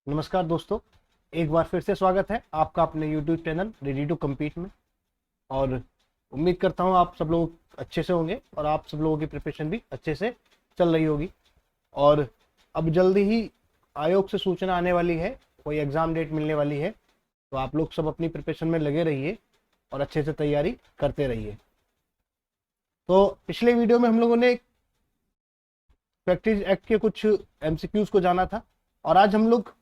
नमस्कार दोस्तों, एक बार फिर से स्वागत है आपका अपने YouTube channel ready to compete में। और उम्मीद करता हूँ आप सब लोग अच्छे से होंगे और आप सब लोगों की प्रिपरेशन भी अच्छे से चल रही होगी। और अब जल्दी ही आयोग से सूचना आने वाली है, कोई एग्ज़ाम डेट मिलने वाली है, तो आप लोग सब अपनी प्रिपरेशन में लगे रहिए और अच्छे से तैयारी करते रहिए। तो पिछले वीडियो में हम लोगों ने प्रैक्टिस एक्ट के कुछ MCQs को जाना था और आज हम लोग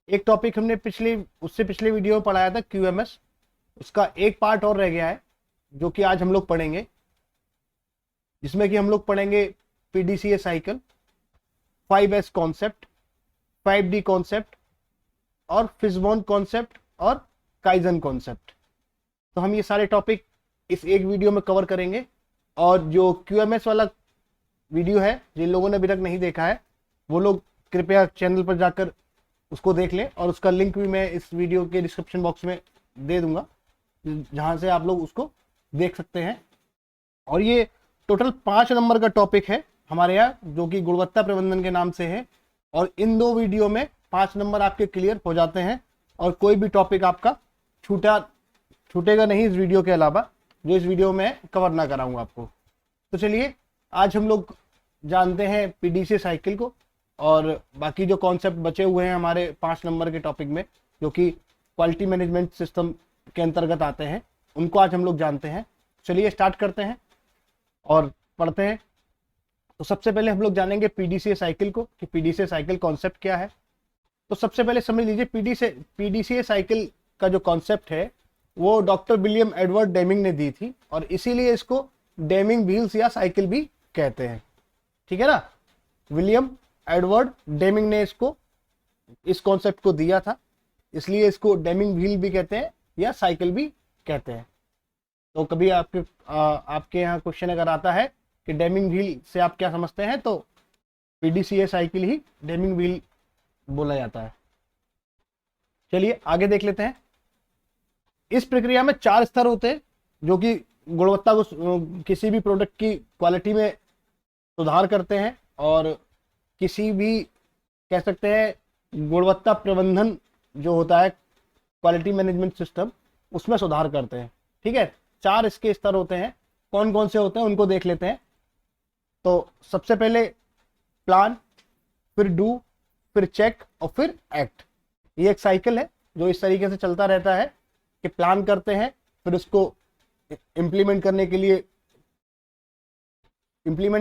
एक टॉपिक हमने उससे पिछले वीडियो में पढ़ाया था QMS, उसका एक पार्ट और रह गया है जो कि आज हम लोग पढ़ेंगे, जिसमें कि हम लोग पढ़ेंगे PDCA cycle, 5S concept, 5D concept और फिशबोन कॉन्सेप्ट और काइजन कॉन्सेप्ट। तो हम ये सारे टॉपिक इस एक वीडियो में कवर करेंगे। और जो QMS वाला वीडियो है, जिन लोगों ने अभी तक नहीं देखा है वो लोग कृपया चैनल पर जाकर उसको देख लें और उसका लिंक भी मैं इस वीडियो के डिस्क्रिप्शन बॉक्स में दे दूंगा, जहां से आप लोग उसको देख सकते हैं। और ये टोटल 5 नंबर का टॉपिक है हमारे यहाँ, जो कि गुणवत्ता प्रबंधन के नाम से है। और इन 2 वीडियो में 5 नंबर आपके क्लियर हो जाते हैं और कोई भी टॉपिक आपका छूटेगा नहीं इस वीडियो के अलावा, जो इस वीडियो में कवर ना कराऊंगा आपको। तो चलिए आज हम लोग जानते हैं PDCA साइकिल को और बाकी जो कॉन्सेप्ट बचे हुए हैं हमारे 5 नंबर के टॉपिक में, जो कि क्वालिटी मैनेजमेंट सिस्टम के अंतर्गत आते हैं, उनको आज हम लोग जानते हैं। चलिए स्टार्ट करते हैं और पढ़ते हैं। तो सबसे पहले हम लोग जानेंगे PDCA साइकिल को, कि PDCA साइकिल कॉन्सेप्ट क्या है। तो सबसे पहले समझ लीजिए PDCA साइकिल का जो कॉन्सेप्ट है वो डॉक्टर विलियम एडवर्ड डेमिंग ने दी थी और इसीलिए इसको डेमिंग व्हील्स या साइकिल भी कहते हैं। ठीक है ना, विलियम एडवर्ड डेमिंग ने इस कॉन्सेप्ट को दिया था, इसलिए इसको डेमिंग व्हील भी कहते हैं या साइकिल भी कहते हैं। तो कभी आपके यहाँ क्वेश्चन अगर आता है कि डेमिंग व्हील से आप क्या समझते हैं, तो PDCA साइकिल ही डेमिंग व्हील बोला जाता है। चलिए आगे देख लेते हैं। इस प्रक्रिया में 4 स्तर होते हैं जो कि गुणवत्ता को किसी भी प्रोडक्ट की क्वालिटी में सुधार करते हैं और किसी भी कह सकते हैं गुणवत्ता प्रबंधन जो होता है, क्वालिटी मैनेजमेंट सिस्टम, उसमें सुधार करते हैं। ठीक है, 4 इसके स्तर होते हैं। कौन कौन से होते हैं उनको देख लेते हैं। तो सबसे पहले प्लान, फिर डू, फिर चेक और फिर एक्ट। ये एक साइकिल है जो इस तरीके से चलता रहता है कि प्लान करते हैं, फिर उसको इम्प्लीमेंट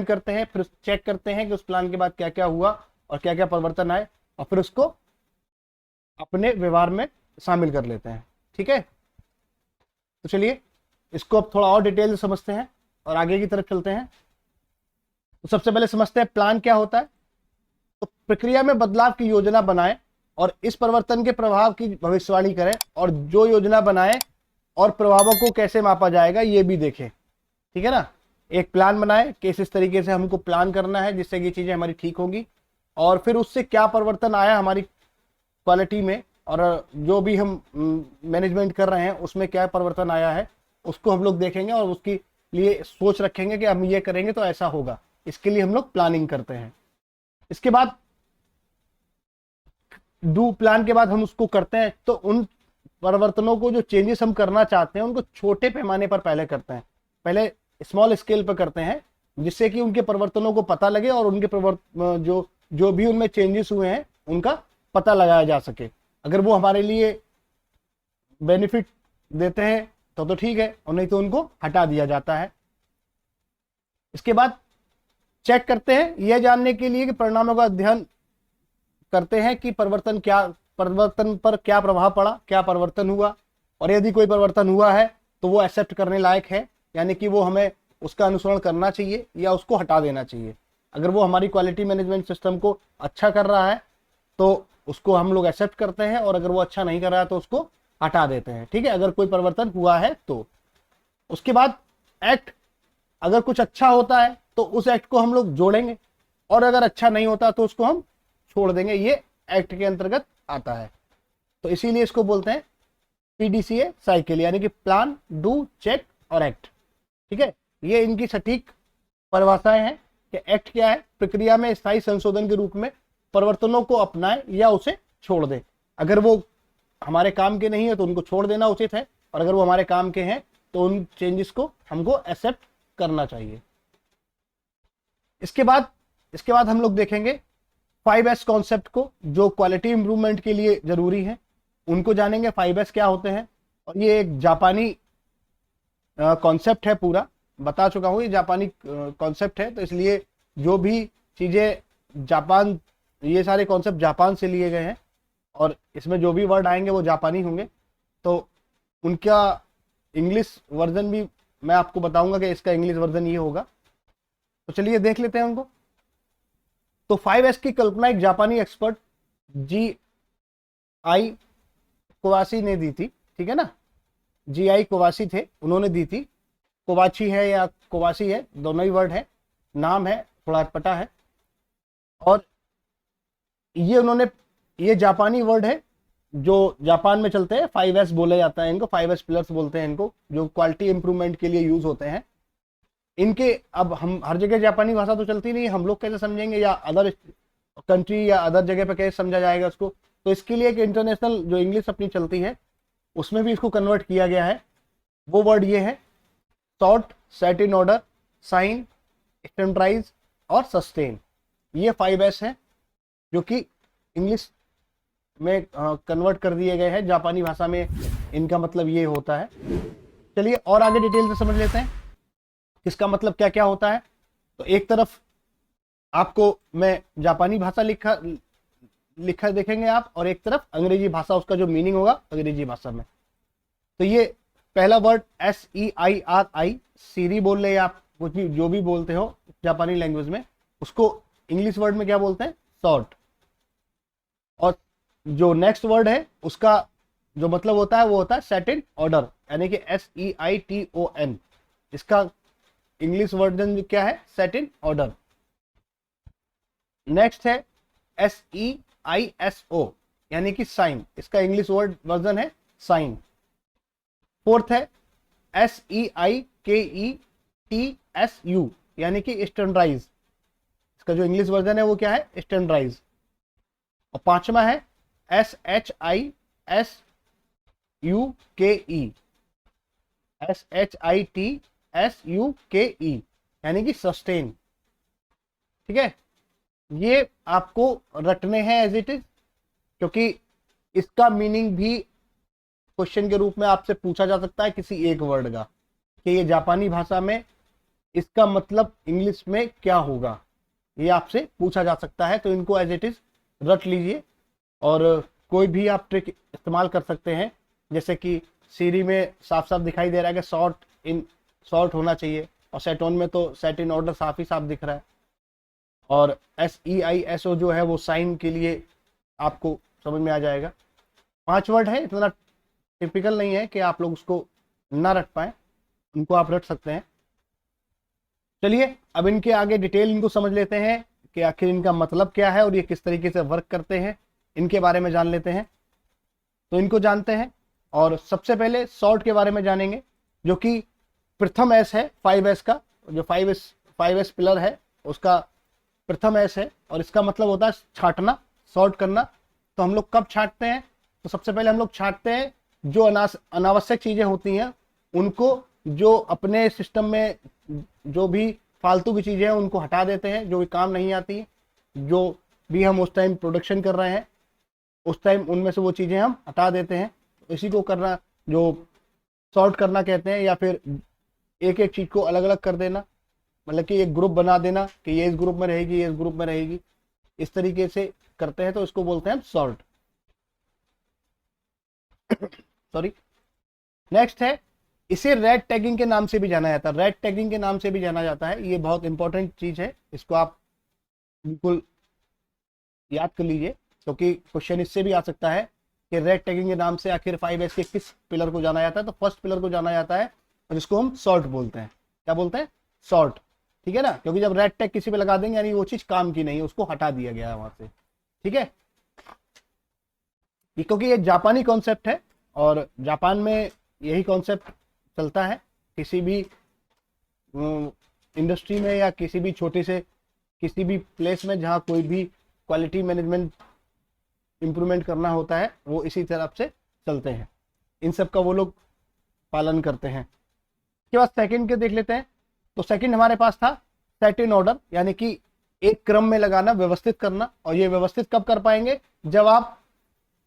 करते हैं, फिर चेक करते हैं कि उस प्लान के बाद क्या क्या हुआ और क्या क्या परिवर्तन आए, और फिर उसको अपने व्यवहार में शामिल कर लेते हैं। ठीक है, तो चलिए इसको अब थोड़ा और डिटेल से समझते हैं और आगे की तरफ चलते हैं। तो सबसे पहले समझते हैं प्लान क्या होता है। तो प्रक्रिया में बदलाव की योजना बनाएं और इस परिवर्तन के प्रभाव की भविष्यवाणी करें, और जो योजना बनाएं और प्रभावों को कैसे मापा जाएगा ये भी देखें। ठीक है ना, एक प्लान बनाए कि इस तरीके से हमको प्लान करना है जिससे ये चीजें हमारी ठीक होगी, और फिर उससे क्या परिवर्तन आया हमारी क्वालिटी में, और जो भी हम मैनेजमेंट कर रहे हैं उसमें क्या परिवर्तन आया है उसको हम लोग देखेंगे और उसके लिए सोच रखेंगे कि हम ये करेंगे तो ऐसा होगा। इसके लिए हम लोग प्लानिंग करते हैं। इसके बाद डू प्लान के बाद हम उसको करते हैं। तो उन परिवर्तनों को, जो चेंजेस हम करना चाहते हैं, उनको छोटे पैमाने पर पहले करते हैं, पहले स्मॉल स्केल पर करते हैं, जिससे कि उनके परिवर्तनों को पता लगे और उनके जो भी उनमें चेंजेस हुए हैं उनका पता लगाया जा सके। अगर वो हमारे लिए बेनिफिट देते हैं तो ठीक है, और नहीं तो उनको हटा दिया जाता है। इसके बाद चेक करते हैं, यह जानने के लिए कि परिणामों का अध्ययन करते हैं कि परिवर्तन पर क्या प्रभाव पड़ा, क्या परिवर्तन हुआ, और यदि कोई परिवर्तन हुआ है तो वो एक्सेप्ट करने लायक है, यानी कि वो हमें उसका अनुसरण करना चाहिए या उसको हटा देना चाहिए। अगर वो हमारी क्वालिटी मैनेजमेंट सिस्टम को अच्छा कर रहा है तो उसको हम लोग एक्सेप्ट करते हैं, और अगर वो अच्छा नहीं कर रहा है तो उसको हटा देते हैं। ठीक है, अगर कोई परिवर्तन हुआ है तो। उसके बाद एक्ट, अगर कुछ अच्छा होता है तो उस एक्ट को हम लोग जोड़ेंगे, और अगर अच्छा नहीं होता तो उसको हम छोड़ देंगे। ये एक्ट के अंतर्गत आता है, तो इसीलिए इसको बोलते हैं PDCA साइकिल, यानी कि प्लान, डू, चेक और एक्ट। ठीक है, ये इनकी सटीक परिभाषाएं हैं कि एक्ट क्या है, प्रक्रिया में स्थायी संशोधन के रूप में परिवर्तनों को अपनाएं या उसे छोड़ दें। अगर वो हमारे काम के नहीं है तो उनको छोड़ देना उचित है, और अगर वो हमारे काम के हैं तो उन चेंजेस को हमको एक्सेप्ट करना चाहिए। इसके बाद हम लोग देखेंगे 5S कॉन्सेप्ट को, जो क्वालिटी इंप्रूवमेंट के लिए जरूरी है, उनको जानेंगे 5S क्या होते हैं। और ये एक जापानी कॉन्सेप्ट है, पूरा बता चुका हूँ, ये जापानी कॉन्सेप्ट है, तो इसलिए जो भी चीजें जापान, ये सारे कॉन्सेप्ट जापान से लिए गए हैं और इसमें जो भी वर्ड आएंगे वो जापानी होंगे, तो उनका इंग्लिश वर्जन भी मैं आपको बताऊंगा कि इसका इंग्लिश वर्जन ये होगा। तो चलिए देख लेते हैं उनको। तो 5S की कल्पना एक जापानी एक्सपर्ट G.I. कोवाशी ने दी थी, ठीक है ना, G.I. कोवाशी थे, उन्होंने दी थी। कोवाची है या कोवाशी है, दोनों ही वर्ड है, नाम है, थोड़ा अटपटा है। और ये जापानी वर्ड है जो जापान में चलते हैं, 5S बोला जाता है इनको, 5S पिलर्स बोलते हैं इनको, जो क्वालिटी इंप्रूवमेंट के लिए यूज होते हैं। इनके अब हम हर जगह जापानी भाषा तो चलती नहीं, हम लोग कैसे समझेंगे, या अदर कंट्री या अदर जगह पे कैसे समझा जाएगा उसको, तो इसके लिए एक इंटरनेशनल जो इंग्लिश अपनी चलती है उसमें भी इसको कन्वर्ट किया गया है। वो वर्ड ये है, sort, set in order, sign, standardise और सस्टेन। ये 5S है जो कि इंग्लिश में कन्वर्ट कर दिए गए हैं, जापानी भाषा में इनका मतलब ये होता है। चलिए और आगे डिटेल से समझ लेते हैं इसका मतलब क्या क्या होता है। तो एक तरफ आपको मैं जापानी भाषा लिखा देखेंगे आप, और एक तरफ अंग्रेजी भाषा, उसका जो मीनिंग होगा अंग्रेजी भाषा में। तो ये पहला वर्ड SEIRI, सीरी बोल रहे आप, कुछ भी जो भी बोलते हो जापानी लैंग्वेज में, उसको इंग्लिश वर्ड में क्या बोलते हैं, सॉर्ट। और जो नेक्स्ट वर्ड है उसका जो मतलब होता है वो होता है सेट इन ऑर्डर, यानी कि SEITON। इसका इंग्लिश वर्जन क्या है, सेट इन ऑर्डर। नेक्स्ट है SEISO, यानी कि साइन, इसका इंग्लिश वर्ड वर्जन है साइन। फोर्थ है SEIKETSU, यानी कि स्टैंडर्डाइज, इसका जो इंग्लिश वर्जन है वो क्या है, स्टैंडर्डाइज। और पांचवा है SHISUKE, SHITSUKE, यानी कि सस्टेन। ठीक है, ये आपको रटने हैं एज इट इज, क्योंकि इसका मीनिंग भी क्वेश्चन के रूप में आपसे पूछा जा सकता है किसी एक वर्ड का, कि ये जापानी भाषा में इसका मतलब इंग्लिश में क्या होगा, ये आपसे पूछा जा सकता है। तो इनको एज इट इज रट लीजिए, और कोई भी आप ट्रिक इस्तेमाल कर सकते हैं, जैसे कि सीरी में साफ साफ दिखाई दे रहा है कि सॉर्ट होना चाहिए, और सेटोन में तो सेट इन ऑर्डर साफ ही साफ दिख रहा है। और SEISO जो है वो साइन के लिए आपको समझ में आ जाएगा। 5 वर्ड है, इतना टिपिकल नहीं है कि आप लोग उसको ना रट पाए, उनको आप रट सकते हैं। चलिए अब इनके आगे डिटेल इनको समझ लेते हैं कि आखिर इनका मतलब क्या है और ये किस तरीके से वर्क करते हैं, इनके बारे में जान लेते हैं। तो इनको जानते हैं, और सबसे पहले सॉर्ट के बारे में जानेंगे, जो कि प्रथम एस है 5S का, जो 5S पिलर है उसका प्रथम एस है, और इसका मतलब होता है छांटना, सॉर्ट करना। तो हम लोग कब छांटते हैं, तो सबसे पहले हम लोग छांटते हैं जो अनावश्यक चीजें होती हैं उनको, जो अपने सिस्टम में जो भी फालतू की चीजें हैं उनको हटा देते हैं, जो भी काम नहीं आती है, जो भी हम उस टाइम प्रोडक्शन कर रहे हैं उस टाइम उनमें से वो चीजें हम हटा देते हैं। इसी को करना जो सॉर्ट करना कहते हैं, या फिर एक एक चीज को अलग अलग कर देना, मतलब कि एक ग्रुप बना देना कि ये इस ग्रुप में रहेगी, ये इस ग्रुप में रहेगी, इस तरीके से करते हैं, तो इसको बोलते हैं सॉर्ट। सॉरी। नेक्स्ट है, इसे रेड टैगिंग के नाम से भी जाना जाता है, रेड टैगिंग के नाम से भी जाना जाता है। ये बहुत इंपॉर्टेंट चीज है, इसको आप बिल्कुल याद कर लीजिए, क्योंकि क्वेश्चन इससे भी आ सकता है कि रेड टैगिंग के नाम से आखिर 5S के किस पिलर को जाना जाता है। तो फर्स्ट पिलर को जाना जाता है, और जिसको हम सॉर्ट बोलते हैं। क्या बोलते हैं, सॉर्ट। ठीक है ना, क्योंकि जब रेड टैग किसी पे लगा देंगे यानी वो चीज काम की नहीं है, उसको हटा दिया गया है वहां से। ठीक है, क्योंकि ये जापानी कॉन्सेप्ट है, और जापान में यही कॉन्सेप्ट चलता है। किसी भी इंडस्ट्री में या किसी भी छोटे से किसी भी प्लेस में जहाँ कोई भी क्वालिटी मैनेजमेंट इम्प्रूवमेंट करना होता है वो इसी तरफ से चलते हैं, इन सब का वो लोग पालन करते हैं। इसके बाद सेकंड के देख लेते हैं। तो सेकंड हमारे पास था सेट इन ऑर्डर, यानी कि एक क्रम में लगाना, व्यवस्थित करना। और ये व्यवस्थित कब कर पाएंगे, जब आप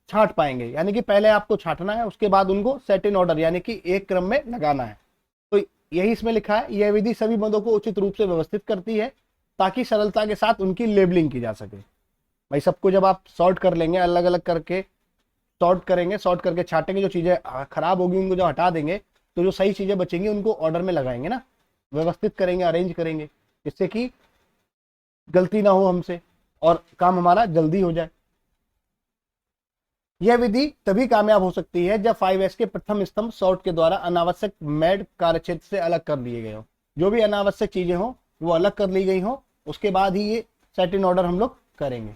छांट पाएंगे, यानी कि पहले आपको छांटना है, उसके बाद उनको सेट इन ऑर्डर यानी कि एक क्रम में लगाना है। तो यही इसमें लिखा है, यह विधि सभी मदों को उचित रूप से व्यवस्थित करती है ताकि सरलता के साथ उनकी लेबलिंग की जा सके। भाई सबको जब आप सॉर्ट कर लेंगे, अलग अलग करके सॉर्ट करेंगे, सॉर्ट करके छाटेंगे, जो चीजें खराब होगी उनको जो हटा देंगे, तो जो सही चीजें बचेंगी उनको ऑर्डर में लगाएंगे ना, व्यवस्थित करेंगे, अरेंज करेंगे, जिससे कि गलती ना हो हमसे और काम हमारा जल्दी हो जाए। यह विधि तभी कामयाब हो सकती है जब 5S के प्रथम स्तंभ सॉर्ट के द्वारा अनावश्यक मैड कार्यक्षेत्र से अलग कर लिए गए हो। जो भी अनावश्यक चीजें हो वो अलग कर ली गई हो, उसके बाद ही ये सेट इन ऑर्डर हम लोग करेंगे।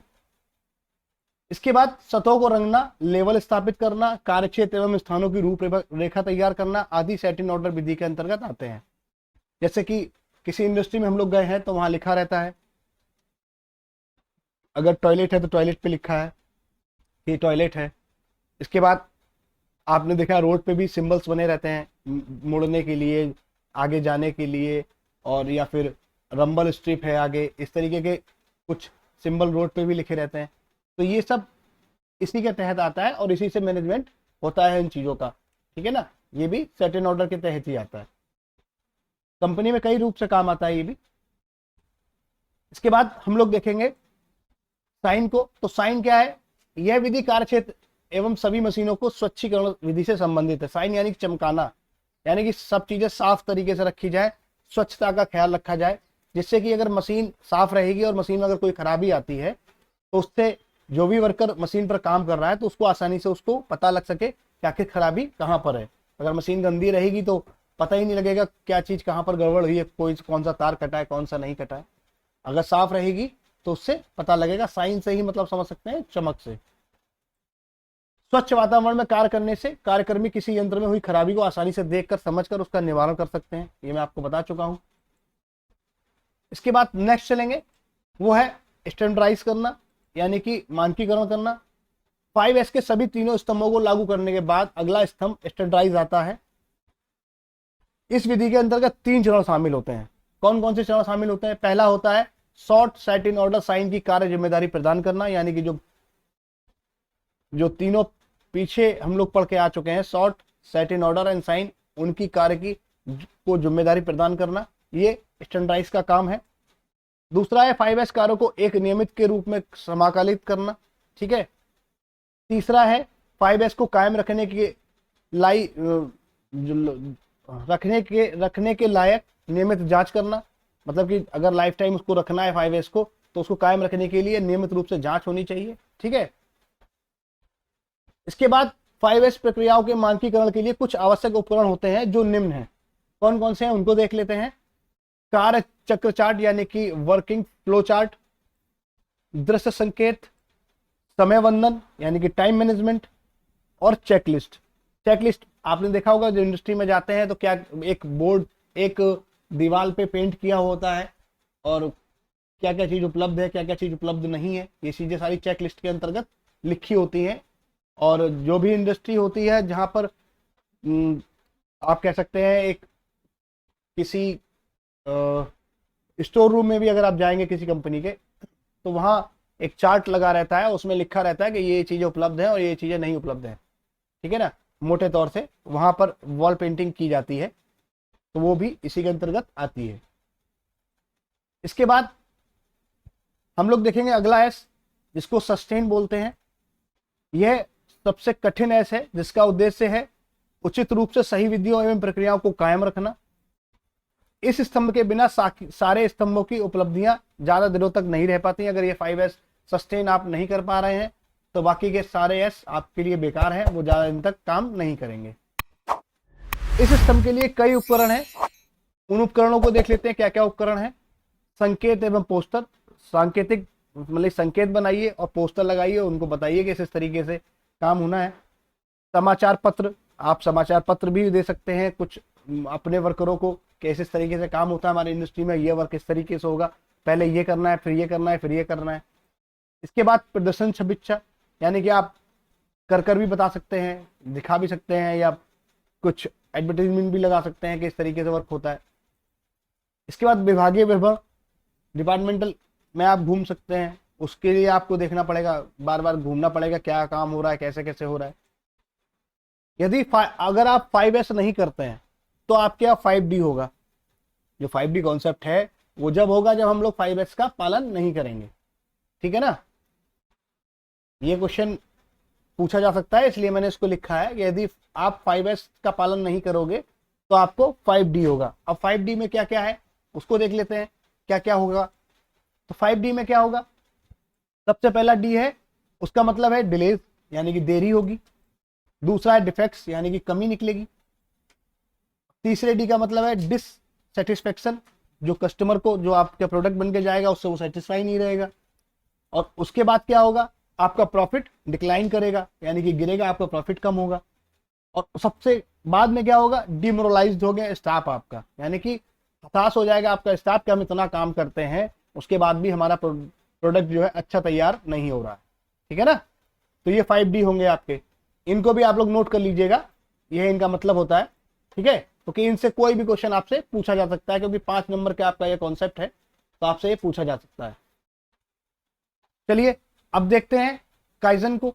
इसके बाद सतहों को रंगना, लेवल स्थापित करना, कार्यक्षेत्र एवं स्थानों की रूपरेखा तैयार करना आदि सेट इन ऑर्डर विधि के अंतर्गत आते हैं। जैसे कि किसी इंडस्ट्री में हम लोग गए हैं तो वहां लिखा रहता है, अगर टॉयलेट है तो टॉयलेट पे लिखा है कि टॉयलेट है। इसके बाद आपने देखा रोड पे भी सिंबल्स बने रहते हैं मुड़ने के लिए, आगे जाने के लिए, और या फिर रंबल स्ट्रिप है आगे, इस तरीके के कुछ सिंबल रोड पे भी लिखे रहते हैं। तो ये सब इसी के तहत आता है और इसी से मैनेजमेंट होता है इन चीज़ों का, ठीक है ना। ये भी सेट इन ऑर्डर के तहत ही आता है। कंपनी में कई रूप से काम आता है ये भी। इसके बाद हम लोग देखेंगे साइन को। तो साइन क्या है, यह विधि कार्यक्षेत्र एवं सभी मशीनों को स्वच्छीकरण विधि से संबंधित है। साइन यानी कि चमकाना, यानी कि सब चीजें साफ तरीके से रखी जाए, स्वच्छता का ख्याल रखा जाए, जिससे कि अगर मशीन साफ रहेगी और मशीन में अगर कोई खराबी आती है तो उससे जो भी वर्कर मशीन पर काम कर रहा है तो उसको आसानी से उसको पता लग सके कि आखिर खराबी कहाँ पर है। अगर मशीन गंदी रहेगी तो पता ही नहीं लगेगा क्या चीज कहाँ पर गड़बड़ हुई है, कौन सा तार कटा है, कौन सा नहीं कटा है। अगर साफ रहेगी तो उससे पता लगेगा। साइन से ही मतलब समझ सकते हैं चमक से। स्वच्छ वातावरण में कार्य करने से कार्यकर्मी किसी यंत्र में हुई खराबी को आसानी से देखकर समझकर उसका निवारण कर सकते हैं, ये मैं आपको बता चुका हूं। इसके बाद नेक्स्ट चलेंगे, वो है स्टैंडर्डाइज करना, यानी कि मानकीकरण करना। 5S के सभी तीनों स्तंभों को लागू करने के बाद अगला स्तंभ स्टैंडर्डाइज आता है। इस विधि के अंतर्गत 3 चरण शामिल होते हैं। कौन कौन से चरण शामिल होते हैं, पहला होता है sort, set in order, sign की कार्य जिम्मेदारी प्रदान करना, यानी कि जो तीनों पीछे हम लोग पढ़ के आ चुके हैं, sort, set in order and sign, उनकी कार्य की को जिम्मेदारी प्रदान करना, ये स्टैंडर्डाइज का काम है। दूसरा है 5S कार्यों को एक नियमित के रूप में समाकलित करना, ठीक है। तीसरा है 5S को कायम रखने के लायक नियमित जांच करना, मतलब कि अगर लाइफ टाइम उसको रखना है 5S को तो उसको कायम रखने के लिए नियमित रूप से जांच होनी चाहिए, ठीक है। इसके बाद 5S प्रक्रियाओं के मानकीकरण के लिए कुछ आवश्यक उपकरण होते हैं जो निम्न हैं। कौन कौन से हैं उनको देख लेते हैं। कार्य चक्र चार्ट यानी कि वर्किंग फ्लो चार्ट, दृश्य संकेत, समय बंधन यानी कि टाइम मैनेजमेंट, और चेकलिस्ट। चेकलिस्ट आपने देखा होगा, जो इंडस्ट्री में जाते हैं तो क्या एक बोर्ड, एक दीवार पे पेंट किया होता है और क्या क्या चीज उपलब्ध है, क्या क्या चीज उपलब्ध नहीं है, ये चीजें सारी चेकलिस्ट के अंतर्गत लिखी होती हैं। और जो भी इंडस्ट्री होती है जहां पर आप कह सकते हैं एक किसी स्टोर रूम में भी अगर आप जाएंगे किसी कंपनी के, तो वहां एक चार्ट लगा रहता है, उसमें लिखा रहता है कि ये चीजें उपलब्ध हैं और ये चीजें नहीं उपलब्ध हैं, ठीक है ना। मोटे तौर से वहां पर वॉल पेंटिंग की जाती है, तो वो भी इसी के अंतर्गत आती है। इसके बाद हम लोग देखेंगे अगला एस, जिसको सस्टेन बोलते हैं। यह सबसे कठिन एस है, जिसका उद्देश्य है उचित रूप से सही विधियों एवं प्रक्रियाओं को कायम रखना। इस स्तंभ के बिना सारे स्तंभों की उपलब्धियां ज्यादा दिनों तक नहीं रह पाती। अगर ये 5S सस्टेन आप नहीं कर पा रहे हैं तो बाकी के सारे एस आपके लिए बेकार हैं, वो ज्यादा दिन तक काम नहीं करेंगे। इस स्तंभ के लिए कई उपकरण हैं, उन उपकरणों को देख लेते हैं क्या क्या उपकरण है। संकेत एवं पोस्टर, सांकेतिक मतलब संकेत बनाइए और पोस्टर लगाइए, उनको बताइए कि इस तरीके से काम होना है। समाचार पत्र, आप समाचार पत्र भी दे सकते हैं कुछ अपने वर्करों को कि इस तरीके से काम होता है हमारी इंडस्ट्री में, ये वर्क इस तरीके से होगा, पहले ये करना है, फिर ये करना है, फिर ये करना है। इसके बाद प्रदर्शन समीक्षा यानी कि आप कर भी बता सकते हैं, दिखा भी सकते हैं, या कुछ एडवर्टाइजमेंट भी लगा सकते हैं कि इस तरीके से वर्क होता है। इसके बाद विभागीय विभव, डिपार्टमेंटल में आप घूम सकते हैं, उसके लिए आपको देखना पड़ेगा, बार बार घूमना पड़ेगा क्या काम हो रहा है, कैसे कैसे हो रहा है। यदि अगर आप 5S नहीं करते हैं तो आपके यहाँ 5D होगा। जो 5D कॉन्सेप्ट है वो जब होगा जब हम लोग 5S का पालन नहीं करेंगे, ठीक है ना। ये क्वेश्चन पूछा जा सकता है, इसलिए मैंने इसको लिखा है। यदि आप 5S का पालन नहीं करोगे तो आपको 5D होगा। अब 5D में क्या क्या है उसको देख लेते हैं, क्या क्या होगा। तो 5D में क्या होगा, सबसे पहला D है, उसका मतलब है डिलेज, यानी कि देरी होगी। दूसरा है डिफेक्ट्स, यानी कि कमी निकलेगी। तीसरे D का मतलब है डिससेटिस्फेक्शन, जो कस्टमर को जो आपका प्रोडक्ट बन के जाएगा उससे वो सेटिस्फाई नहीं रहेगा। और उसके बाद क्या होगा, आपका प्रॉफिट डिक्लाइन करेगा, यानी कि गिरेगा, आपका प्रॉफिट कम होगा। और सबसे बाद में क्या होगा, डिमोरलाइज्ड हो गया स्टाफ आपका, यानी कि हताश हो जाएगा आपका स्टाफ कि हम इतना काम करते हैं उसके बाद भी हमारा प्रोडक्ट जो है अच्छा तैयार नहीं हो रहा है, ठीक है ना। तो ये 5D होंगे आपके, इनको भी आप लोग नोट कर लीजिएगा, यह इनका मतलब होता है, ठीक है। क्योंकि इनसे कोई भी क्वेश्चन आपसे पूछा जा सकता है, क्योंकि 5 नंबर का आपका ये कॉन्सेप्ट है, तो आपसे ये पूछा जा सकता है। चलिए अब देखते हैं काइजन को।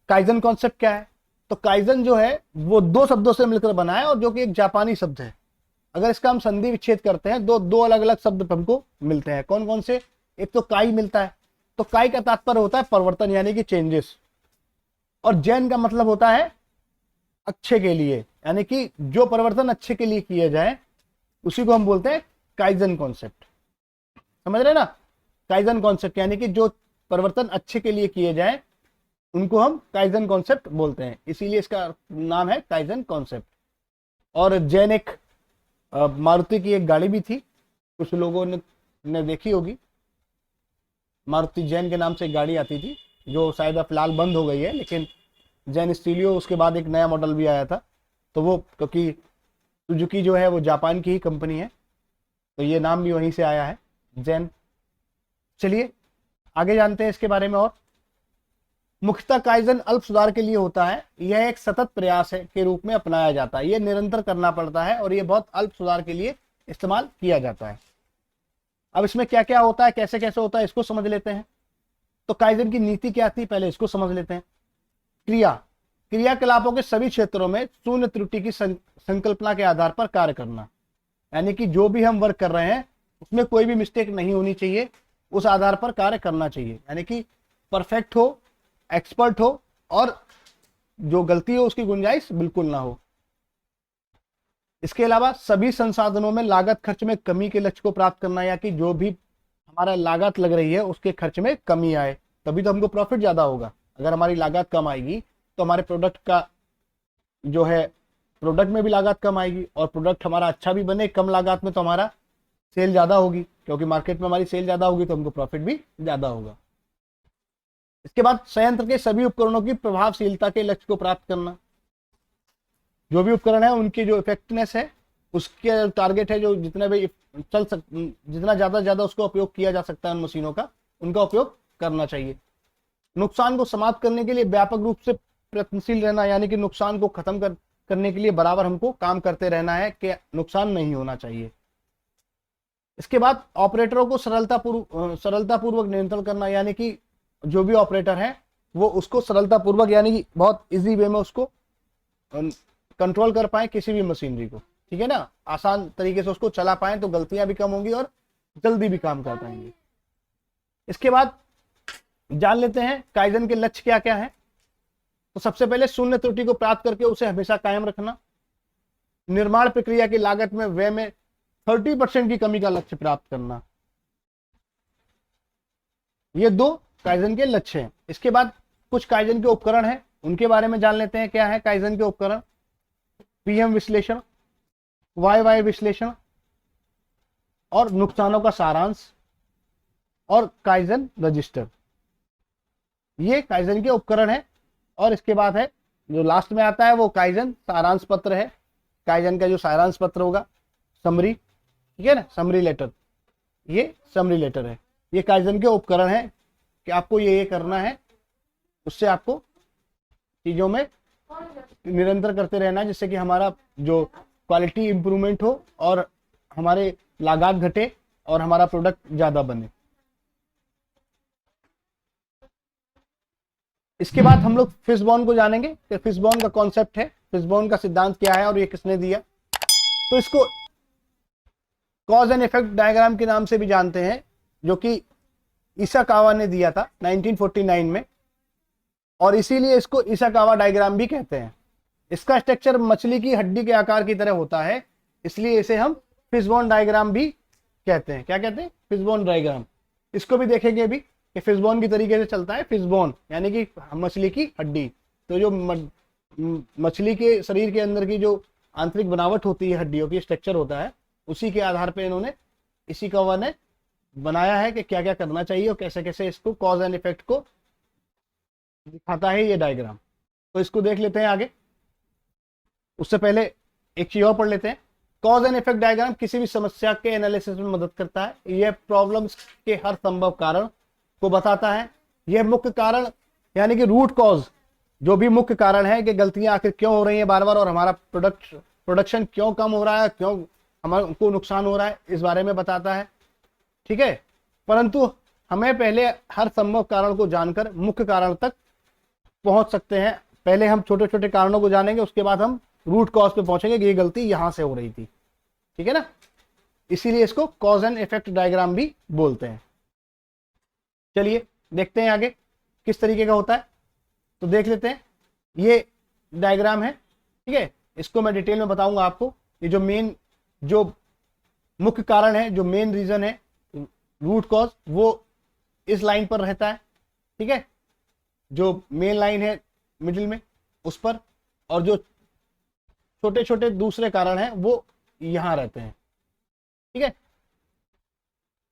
काइजन कॉन्सेप्ट क्या है। तो काइजन जो है वो 2 शब्दों से मिलकर बना है, और जो कि एक जापानी शब्द है। अगर इसका हम संधि विच्छेद करते हैं, दो अलग अलग शब्द हमको मिलते हैं। कौन कौन से, एक तो काई मिलता है, तो काई का तात्पर्य होता है परिवर्तन, यानी कि चेंजेस। और जैन का मतलब होता है अच्छे के लिए, यानी कि जो परिवर्तन अच्छे के लिए किए जाए उसी को हम बोलते हैं काइजन कॉन्सेप्ट। समझ रहे ना, काइजन कॉन्सेप्ट यानी कि जो परिवर्तन अच्छे के लिए किए जाए उनको हम काइजन कॉन्सेप्ट बोलते हैं, इसीलिए इसका नाम है काइजन कॉन्सेप्ट। और जैन एक मारुति की एक गाड़ी भी थी, कुछ लोगों ने देखी होगी, मारुति जैन के नाम से एक गाड़ी आती थी, जो शायद फिलहाल बंद हो गई है, लेकिन जैन स्टीलियो उसके बाद एक नया मॉडल भी आया था। तो वो क्योंकि सुजुकी जो है वो जापान की ही कंपनी है, तो ये नाम भी वहीं से आया है, जैन। चलिए आगे जानते हैं इसके बारे में। और मुख्यतः काइजन अल्प सुधार के लिए होता है, यह एक सतत प्रयास है के रूप में अपनाया जाता है, यह निरंतर करना पड़ता है और यह बहुत अल्प सुधार के लिए इस्तेमाल किया जाता है। अब इसमें क्या क्या होता है, कैसे कैसे होता है, इसको समझ लेते हैं। तो काइजन की नीति क्या थी, पहले इसको समझ लेते हैं। क्रियाकलापों के सभी क्षेत्रों में शून्य त्रुटि की संकल्पना के आधार पर कार्य करना, यानी कि जो भी हम वर्क कर रहे हैं उसमें कोई भी मिस्टेक नहीं होनी चाहिए, उस आधार पर कार्य करना चाहिए, यानी कि परफेक्ट हो, एक्सपर्ट हो, और जो गलती हो उसकी गुंजाइश बिल्कुल ना हो। इसके अलावा सभी संसाधनों में लागत खर्च में कमी के लक्ष्य को प्राप्त करना, या कि जो भी हमारा लागत लग रही है उसके खर्च में कमी आए, तभी तो हमको प्रॉफिट ज्यादा होगा। अगर हमारी लागत कम आएगी तो हमारे प्रोडक्ट का जो है, प्रोडक्ट में भी लागत कम आएगी, और प्रोडक्ट हमारा अच्छा भी बने कम लागत में तो हमारा सेल ज्यादा होगी, क्योंकि मार्केट में हमारी सेल ज्यादा होगी तो हमको प्रॉफिट भी ज्यादा होगा। इसके बाद संयंत्र के सभी उपकरणों की प्रभावशीलता के लक्ष्य को प्राप्त करना, जो भी उपकरण है उनकी जो इफेक्टिवनेस है उसके टारगेट है, जो जितना भी जितना ज्यादा उसको उपयोग किया जा सकता है उन मशीनों का, उनका उपयोग करना चाहिए। नुकसान को समाप्त करने के लिए व्यापक रूप से प्रयत्नशील रहना, यानी कि नुकसान को खत्म करने के लिए बराबर हमको काम करते रहना है कि नुकसान नहीं होना चाहिए। इसके बाद ऑपरेटरों को सरलतापूर्वक नियंत्रण करना, यानी कि जो भी ऑपरेटर है वो उसको सरलतापूर्वक, यानी कि बहुत इजी वे में उसको कंट्रोल कर पाए किसी भी मशीनरी को, ठीक है ना, आसान तरीके से उसको चला पाए तो गलतियां भी कम होंगी और जल्दी भी काम कर पाएंगे। इसके बाद जान लेते हैं काइजन के लक्ष्य क्या क्या है। तो सबसे पहले शून्य त्रुटि को प्राप्त करके उसे हमेशा कायम रखना, निर्माण प्रक्रिया की लागत में व्यय में 30% की कमी का लक्ष्य प्राप्त करना, ये 2 काइजन के लक्ष्य हैं। इसके बाद कुछ काइजन के उपकरण हैं, उनके बारे में जान लेते हैं क्या है काइजन के उपकरण। पीएम विश्लेषण, वाई विश्लेषण, और नुकसानों का सारांश, और काइजन रजिस्टर, ये काइजन के उपकरण है। और इसके बाद है जो लास्ट में आता है वो काइजन सारांश पत्र है, काइजन का जो सारांश पत्र होगा, समरी, ठीक है ना, समरी लेटर, ये समरी लेटर है। ये काइजन के उपकरण है कि आपको ये करना है, उससे आपको चीजों में निरंतर करते रहना है, जिससे कि हमारा जो क्वालिटी इंप्रूवमेंट हो और हमारे लागत घटे और हमारा प्रोडक्ट ज्यादा बने। इसके बाद हम लोग फिशबोन को जानेंगे कि फिशबोन का कॉन्सेप्ट है, फिशबोन का सिद्धांत क्या है और ये किसने दिया। तो इसको कॉज एंड इफेक्ट डायग्राम के नाम से भी जानते हैं, जो कि इसाकावा ने दिया था 1949 में, और इसीलिए इसको इसाकावा डायग्राम भी कहते हैं। इसका स्ट्रक्चर मछली की हड्डी के आकार की तरह होता है, इसलिए इसे हम फिशबोन डायग्राम भी कहते हैं। क्या कहते हैं? Fishbone diagram. इसको भी देखेंगे अभी कि फिशबोन की तरीके से चलता है। फिशबोन यानी कि मछली की हड्डी। तो जो मछली के शरीर के अंदर की जो आंतरिक बनावट होती है, हड्डियों की स्ट्रक्चर होता है, उसी के आधार पे इन्होंने इसाकावा ने बनाया है कि क्या क्या करना चाहिए और कैसे कैसे इसको कॉज एंड इफेक्ट को दिखाता है ये डायग्राम। तो इसको देख लेते हैं आगे। उससे पहले एक चीज और पढ़ लेते हैं। कॉज एंड इफेक्ट डायग्राम किसी भी समस्या के एनालिसिस में मदद करता है। यह प्रॉब्लम्स के हर संभव कारण को बताता है। यह मुख्य कारण यानी कि रूट कॉज, जो भी मुख्य कारण है कि गलतियां आखिर क्यों हो रही हैं बार बार और हमारा प्रोडक्शन क्यों कम हो रहा है, क्यों हमको नुकसान हो रहा है, इस बारे में बताता है। ठीक है, परंतु हमें पहले हर संभव कारण को जानकर मुख्य कारण तक पहुंच सकते हैं। पहले हम छोटे छोटे कारणों को जानेंगे, उसके बाद हम रूट कॉज पे पहुंचेंगे कि ये गलती यहां से हो रही थी। ठीक है ना, इसीलिए इसको कॉज एंड इफेक्ट डायग्राम भी बोलते हैं। चलिए देखते हैं आगे किस तरीके का होता है। तो देख लेते हैं, ये डायग्राम है। ठीक है, इसको मैं डिटेल में बताऊंगा आपको। ये जो मुख्य कारण है, जो मेन रीजन है, रूट कॉज, वो इस लाइन पर रहता है। ठीक है, जो मेन लाइन है मिडिल में उस पर, और जो छोटे छोटे दूसरे कारण हैं वो यहां रहते हैं। ठीक है,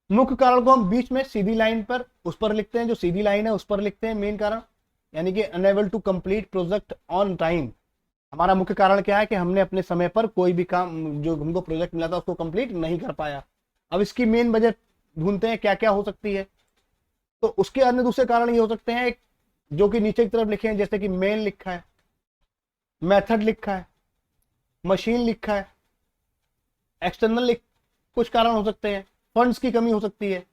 मुख्य कारण को हम बीच में सीधी लाइन पर उस पर लिखते हैं, जो सीधी लाइन है उस पर लिखते हैं मेन कारण, यानी कि unable to complete project on time. हमारा मुख्य कारण क्या है कि हमने अपने समय पर कोई भी काम जो हमको प्रोजेक्ट मिला था उसको कंप्लीट नहीं कर पाया। अब इसकी मेन वजह ढूंढते हैं क्या क्या हो सकती है। तो उसके अन्य दूसरे कारण ये हो सकते हैं जो कि नीचे की तरफ लिखे हैं, जैसे कि मेन लिखा है, मेथड लिखा है, मशीन लिखा है, एक्सटर्नल कुछ कारण हो सकते हैं। फंड्स की कमी हो सकती है।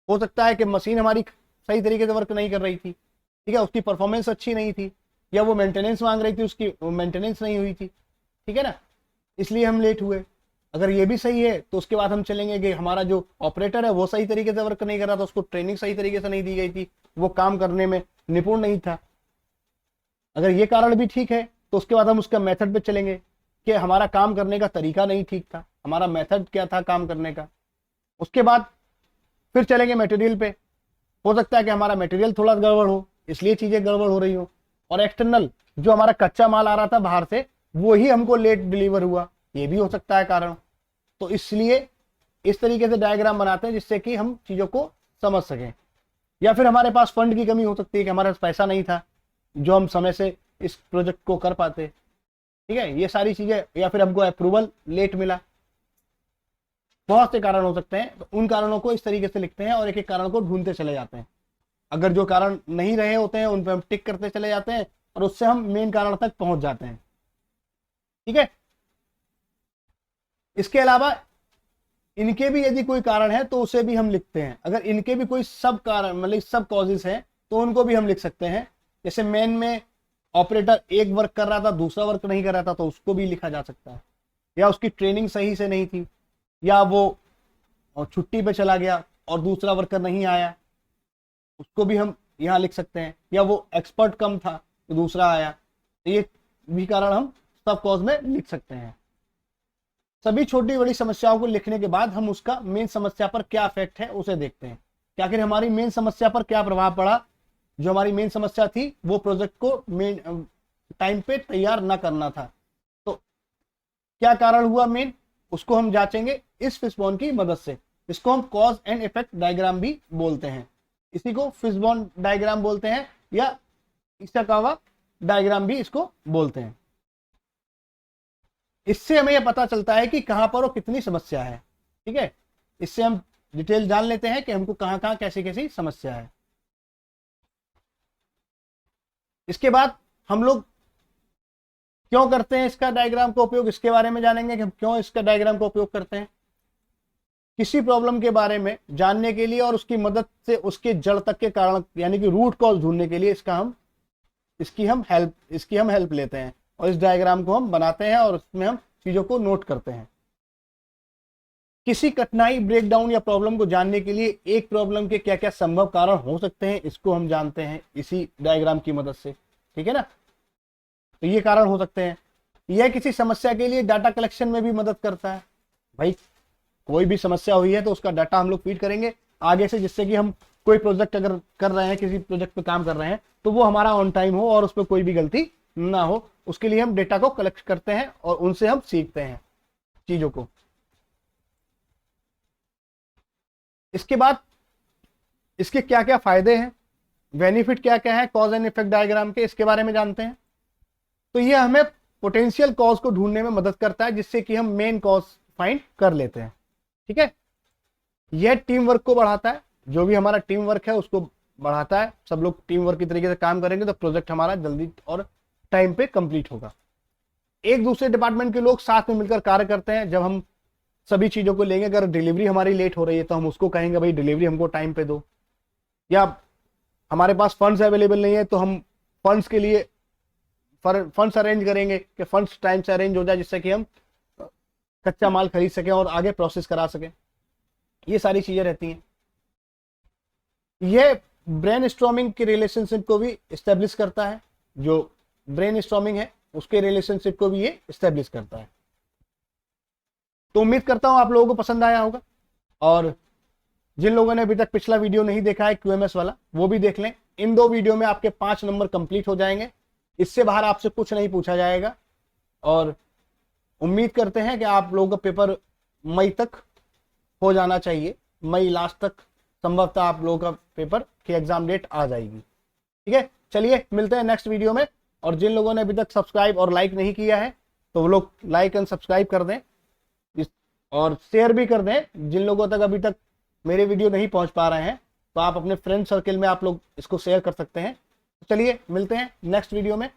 हो सकता है कि मशीन हमारी सही तरीके से वर्क नहीं कर रही थी। ठीक है, उसकी परफॉर्मेंस अच्छी नहीं थी, या वो मेंटेनेंस मांग रही थी, उसकी मेंटेनेंस नहीं हुई थी। ठीक है ना, इसलिए हम लेट हुए। अगर ये भी सही है तो उसके बाद हम चलेंगे कि हमारा जो ऑपरेटर है वो सही तरीके से वर्क नहीं कर रहा था, उसको ट्रेनिंग सही तरीके से नहीं दी गई थी, वो काम करने में निपुण नहीं था। अगर ये कारण भी ठीक है तो उसके बाद हम उसका मेथड पे चलेंगे कि हमारा काम करने का तरीका नहीं ठीक था, हमारा मेथड क्या था काम करने का। उसके बाद फिर चलेंगे मटेरियल पे। हो सकता है कि हमारा मटेरियल थोड़ा गड़बड़ हो, इसलिए चीजें गड़बड़ हो रही हो। और एक्सटर्नल, जो हमारा कच्चा माल आ रहा था बाहर से, वो ही हमको लेट डिलीवर हुआ, ये भी हो सकता है कारण। तो इसलिए इस तरीके से डायग्राम बनाते हैं जिससे कि हम चीजों को समझ सकें। या फिर हमारे पास फंड की कमी हो सकती है कि हमारे पास पैसा नहीं था जो हम समय से इस प्रोजेक्ट को कर पाते। ठीक है, ये सारी चीजें, या फिर हमको अप्रूवल लेट मिला, बहुत से कारण हो सकते हैं। तो उन कारणों को इस तरीके से लिखते हैं और एक एक कारण को ढूंढते चले जाते हैं। अगर जो कारण नहीं रहे होते हैं उन पर हम टिक करते चले जाते हैं और उससे हम मेन कारण तक पहुंच जाते हैं। ठीक है, इसके अलावा इनके भी यदि कोई कारण है तो उसे भी हम लिखते हैं। अगर इनके भी कोई सब कारण मतलब सब कॉजेस हैं तो उनको भी हम लिख सकते हैं। जैसे मेन में ऑपरेटर एक वर्क कर रहा था, दूसरा वर्क नहीं कर रहा था, तो उसको भी लिखा जा सकता है। या उसकी ट्रेनिंग सही से नहीं थी, या वो छुट्टी पे चला गया और दूसरा वर्कर नहीं आया, उसको भी हम यहाँ लिख सकते हैं। या वो एक्सपर्ट कम था तो दूसरा आया, तो ये भी कारण हम सब कॉज में लिख सकते हैं। सभी छोटी बड़ी समस्याओं को लिखने के बाद हम उसका मेन समस्या पर क्या इफेक्ट है उसे देखते हैं कि आखिर हमारी मेन समस्या पर क्या प्रभाव पड़ा। जो हमारी मेन समस्या थी वो प्रोजेक्ट को मेन टाइम पे तैयार ना करना था, तो क्या कारण हुआ मेन, उसको हम जांचेंगे इस फिशबोन की मदद से। इसको हम कॉज एंड इफेक्ट डायग्राम भी बोलते हैं। इसी को फिशबोन डायग्राम बोलते हैं, या इसाकावा डायग्राम भी इसको बोलते हैं। इससे हमें यह पता चलता है कि कहां पर और कितनी समस्या है। ठीक है, इससे हम डिटेल जान लेते हैं कि हमको कहां कहां कैसी कैसी समस्या है। इसके बाद हम लोग क्यों करते हैं इसका डायग्राम का उपयोग, इसके बारे में जानेंगे कि हम क्यों इसका डायग्राम का उपयोग करते हैं। किसी प्रॉब्लम के बारे में जानने के लिए और उसकी मदद से उसके जड़ तक के कारण यानी कि रूट कॉज ढूंढने के लिए इसकी हम हेल्प लेते हैं और इस डायग्राम को हम बनाते हैं और उसमें हम चीजों को नोट करते हैं। किसी कठिनाई, ब्रेकडाउन या प्रॉब्लम को जानने के लिए एक प्रॉब्लम के क्या क्या संभव कारण हो सकते हैं, इसको हम जानते हैं इसी डायग्राम की मदद से। ठीक है ना, तो ये कारण हो सकते हैं। यह किसी समस्या के लिए डाटा कलेक्शन में भी मदद करता है। भाई कोई भी समस्या हुई है तो उसका डाटा हम लोग फीड करेंगे आगे से, जिससे कि हम कोई प्रोजेक्ट अगर कर रहे हैं, किसी प्रोजेक्ट पे काम कर रहे हैं, तो वो हमारा ऑन टाइम हो और उस पर कोई भी गलती ना हो। उसके लिए हम डेटा को कलेक्ट करते हैं और उनसे हम सीखते हैं चीजों को। इसके बाद इसके क्या क्या फायदे हैं, बेनिफिट क्या क्या है कॉज एंड इफेक्ट डायग्राम के, इसके बारे में जानते हैं। तो ये हमें पोटेंशियल कॉज को ढूंढने में मदद करता है, जिससे कि हम मेन कॉज फाइंड कर लेते हैं। ठीक है, यह टीम वर्क को बढ़ाता है, जो भी हमारा टीम वर्क है उसको बढ़ाता है। सब लोग टीम वर्क की तरीके से काम करेंगे तो प्रोजेक्ट हमारा जल्दी और टाइम पे कंप्लीट होगा। एक दूसरे डिपार्टमेंट के लोग साथ में मिलकर कार्य करते हैं। जब हम सभी चीजों को लेंगे, अगर डिलीवरी हमारी लेट हो रही है तो हम उसको कहेंगे भाई डिलीवरी हमको टाइम पे दो, या हमारे पास फंड्स अवेलेबल नहीं है तो हम फंड्स के लिए फंड्स अरेंज करेंगे कि फंड्स टाइम से अरेंज हो जाए, जिससे कि हम कच्चा माल खरीद सकें और आगे प्रोसेस करा सकें। ये सारी चीजें रहती हैं। यह ब्रेनस्टॉर्मिंग के रिलेशनशिप को भी इस्टेब्लिश करता है, जो ब्रेनस्टॉर्मिंग है उसके रिलेशनशिप को भी ये इस्टेब्लिश करता है। तो उम्मीद करता हूं आप लोगों को पसंद आया होगा, और जिन लोगों ने अभी तक पिछला वीडियो नहीं देखा है QMS वाला, वो भी देख लें। इन 2 वीडियो में आपके 5 नंबर कंप्लीट हो जाएंगे, इससे बाहर आपसे कुछ नहीं पूछा जाएगा। और उम्मीद करते हैं कि आप लोगों का पेपर मई तक हो जाना चाहिए, मई लास्ट तक संभवतः आप लोगों का पेपर की एग्जाम डेट आ जाएगी। ठीक है, चलिए मिलते हैं नेक्स्ट वीडियो में। और जिन लोगों ने अभी तक सब्सक्राइब और लाइक नहीं किया है तो वो लोग लाइक एंड सब्सक्राइब कर दें और शेयर भी कर दें। जिन लोगों तक अभी तक मेरे वीडियो नहीं पहुंच पा रहे हैं तो आप अपने फ्रेंड सर्किल में आप लोग इसको शेयर कर सकते हैं। चलिए मिलते हैं नेक्स्ट वीडियो में।